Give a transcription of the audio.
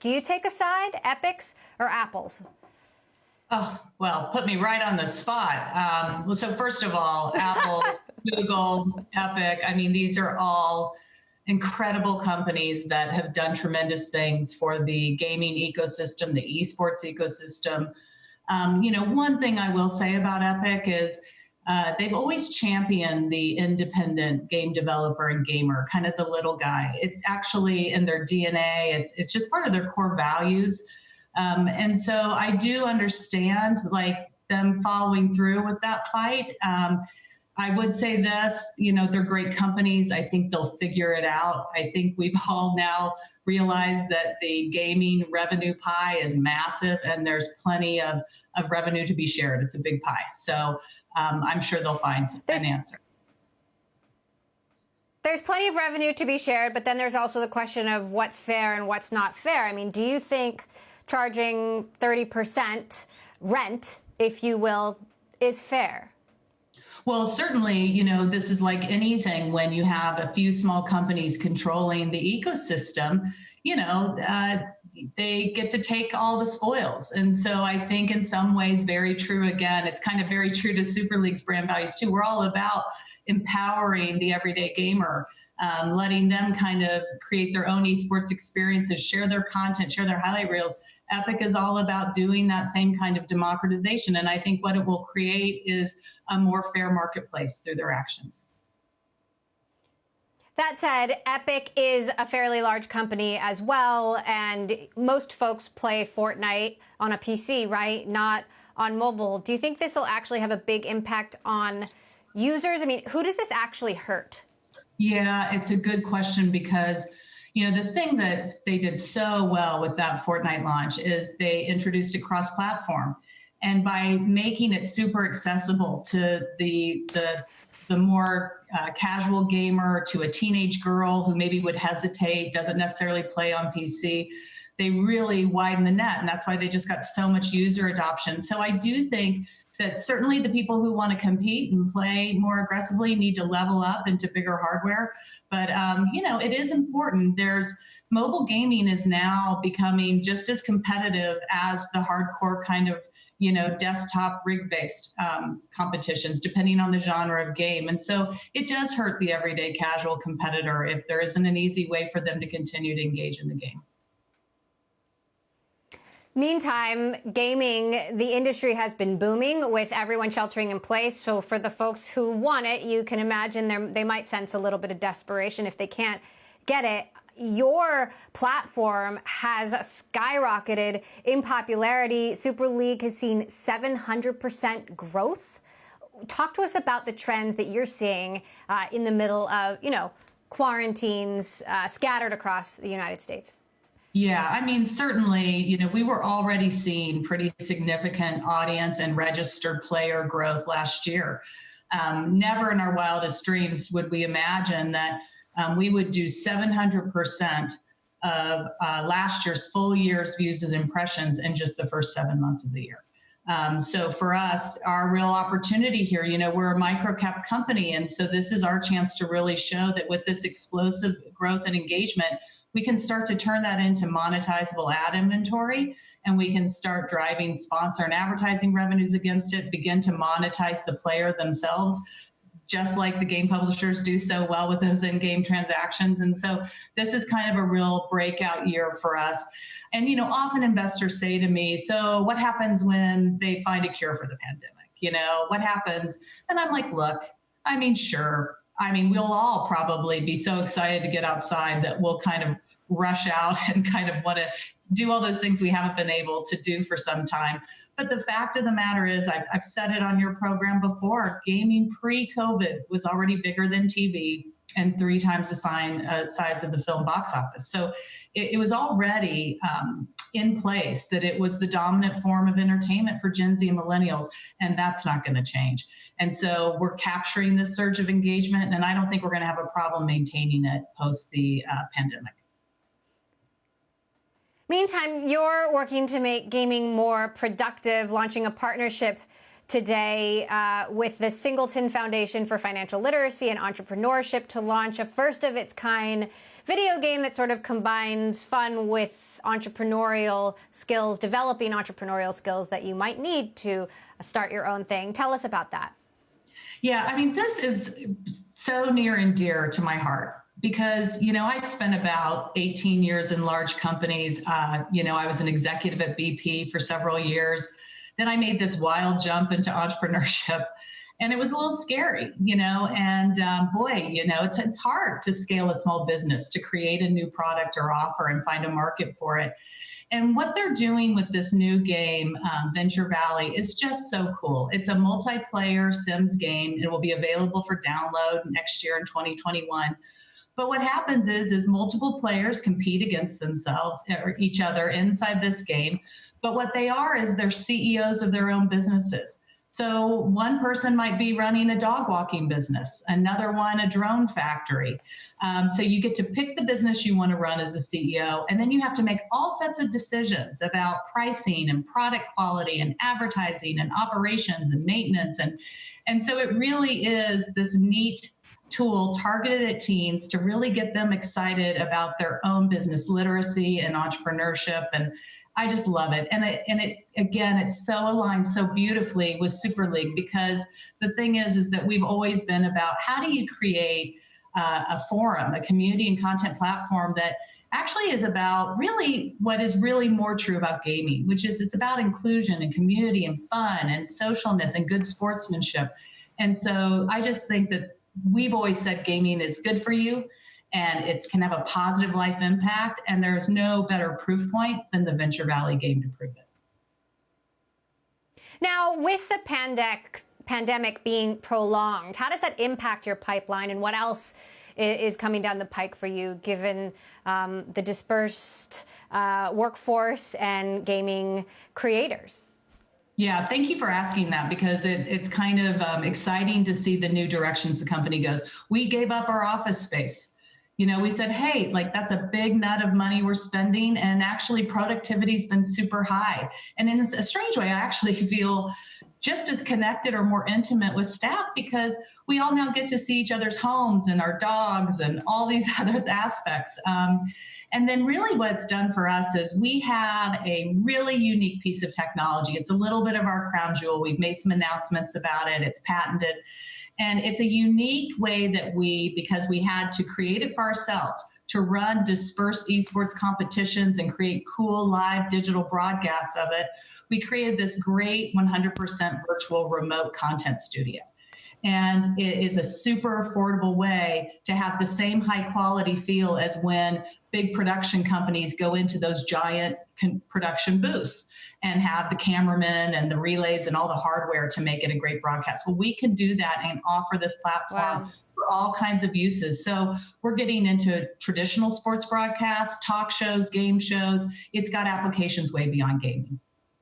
Do you take a side, Epic's or Apple's? Oh, well, put me right on the spot. Well, so first of all, Apple, Google, Epic, I mean, these are all incredible companies that have done tremendous things for the gaming ecosystem, the esports ecosystem. One thing I will say about Epic is they've always championed the independent game developer and gamer, kind of the little guy. It's actually in their DNA. It's just part of their core values. And so I do understand them following through with that fight. I would say this, they're great companies. I think they'll figure it out. I think we've all now realized that the gaming revenue pie is massive and there's plenty of revenue to be shared. It's a big pie. So I'm sure they'll find an answer. There's plenty of revenue to be shared, but then there's also the question of what's fair and what's not fair. I mean, do you think charging 30% rent, if you will, is fair? Well, certainly, this is like anything when you have a few small companies controlling the ecosystem, they get to take all the spoils. And so I think in some ways, very true. Again, it's kind of very true to Super League's brand values too. We're all about empowering the everyday gamer, letting them kind of create their own esports experiences, share their content, share their highlight reels. Epic is all about doing that same kind of democratization. And I think what it will create is a more fair marketplace through their actions. That said, Epic is a fairly large company as well, and most folks play Fortnite on a PC, right? Not on mobile. Do you think this will actually have a big impact on users? I mean, who does this actually hurt? Yeah, it's a good question because the thing that they did so well with that Fortnite launch is they introduced it cross-platform. And by making it super accessible to the more casual gamer, to a teenage girl who maybe would hesitate, doesn't necessarily play on PC, they really widen the net. And that's why they just got so much user adoption. So I do think that certainly the people who want to compete and play more aggressively need to level up into bigger hardware. But, it is important. Mobile gaming is now becoming just as competitive as the hardcore kind of, desktop rig-based competitions, depending on the genre of game. And so it does hurt the everyday casual competitor if there isn't an easy way for them to continue to engage in the game. Meantime, gaming, the industry has been booming with everyone sheltering in place. So for the folks who want it, you can imagine they might sense a little bit of desperation if they can't get it. Your platform has skyrocketed in popularity. Super League has seen 700% growth. Talk to us about the trends that you're seeing in the middle of, quarantines scattered across the United States. Yeah, I mean, certainly, we were already seeing pretty significant audience and registered player growth last year. Never in our wildest dreams would we imagine that we would do 700% of last year's full year's views as impressions in just the first 7 months of the year. So for us, our real opportunity here, we're a micro-cap company, and so this is our chance to really show that with this explosive growth and engagement, we can start to turn that into monetizable ad inventory, and we can start driving sponsor and advertising revenues against it, begin to monetize the player themselves, just like the game publishers do so well with those in-game transactions. And so this is kind of a real breakout year for us. And, often investors say to me, so what happens when they find a cure for the pandemic? What happens? And I'm like, look, sure. We'll all probably be so excited to get outside that we'll kind of rush out and kind of want to do all those things we haven't been able to do for some time. But the fact of the matter is, I've said it on your program before, gaming pre-COVID was already bigger than TV and 3 times the size of the film box office. So it was already in place that it was the dominant form of entertainment for Gen Z and millennials, and that's not going to change. And so we're capturing this surge of engagement, and I don't think we're going to have a problem maintaining it post the pandemic. Meantime, you're working to make gaming more productive, launching a partnership today with the Singleton Foundation for Financial Literacy and Entrepreneurship to launch a first-of-its-kind video game that sort of combines fun with entrepreneurial skills, developing entrepreneurial skills that you might need to start your own thing. Tell us about that. Yeah, I mean, this is so near and dear to my heart because, I spent about 18 years in large companies. I was an executive at BP for several years. Then I made this wild jump into entrepreneurship. And it was a little scary, and it's hard to scale a small business, to create a new product or offer and find a market for it. And what they're doing with this new game, Venture Valley, is just so cool. It's a multiplayer Sims game. It will be available for download next year in 2021. But what happens is multiple players compete against themselves or each other inside this game. But what they are is they're CEOs of their own businesses. So one person might be running a dog walking business, another one a drone factory. So you get to pick the business you want to run as a CEO, and then you have to make all sets of decisions about pricing and product quality and advertising and operations and maintenance. And so it really is this neat tool targeted at teens to really get them excited about their own business literacy and entrepreneurship. And I just love it. And it's so aligned so beautifully with Super League, because the thing is that we've always been about how do you create a forum, a community and content platform that actually is about really what is really more true about gaming, which is it's about inclusion and community and fun and socialness and good sportsmanship. And so I just think that we've always said gaming is good for you, and it can have a positive life impact. And there's no better proof point than the Venture Valley game to prove it. Now, with the pandemic being prolonged, how does that impact your pipeline, and what else is coming down the pike for you, given the dispersed workforce and gaming creators? Yeah, thank you for asking that, because it's kind of exciting to see the new directions the company goes. We gave up our office space. We said, hey, that's a big nut of money we're spending, and actually productivity's been super high. And in a strange way, I actually feel just as connected or more intimate with staff, because we all now get to see each other's homes and our dogs and all these other aspects. And then really what it's done for us is we have a really unique piece of technology. It's a little bit of our crown jewel. We've made some announcements about it. It's patented. And it's a unique way that because we had to create it for ourselves, to run dispersed esports competitions and create cool live digital broadcasts of it, we created this great 100% virtual remote content studio. And it is a super affordable way to have the same high quality feel as when big production companies go into those giant production booths and have the cameramen and the relays and all the hardware to make it a great broadcast. Well, we can do that and offer this platform for all kinds of uses. So we're getting into traditional sports broadcasts, talk shows, game shows. It's got applications way beyond gaming.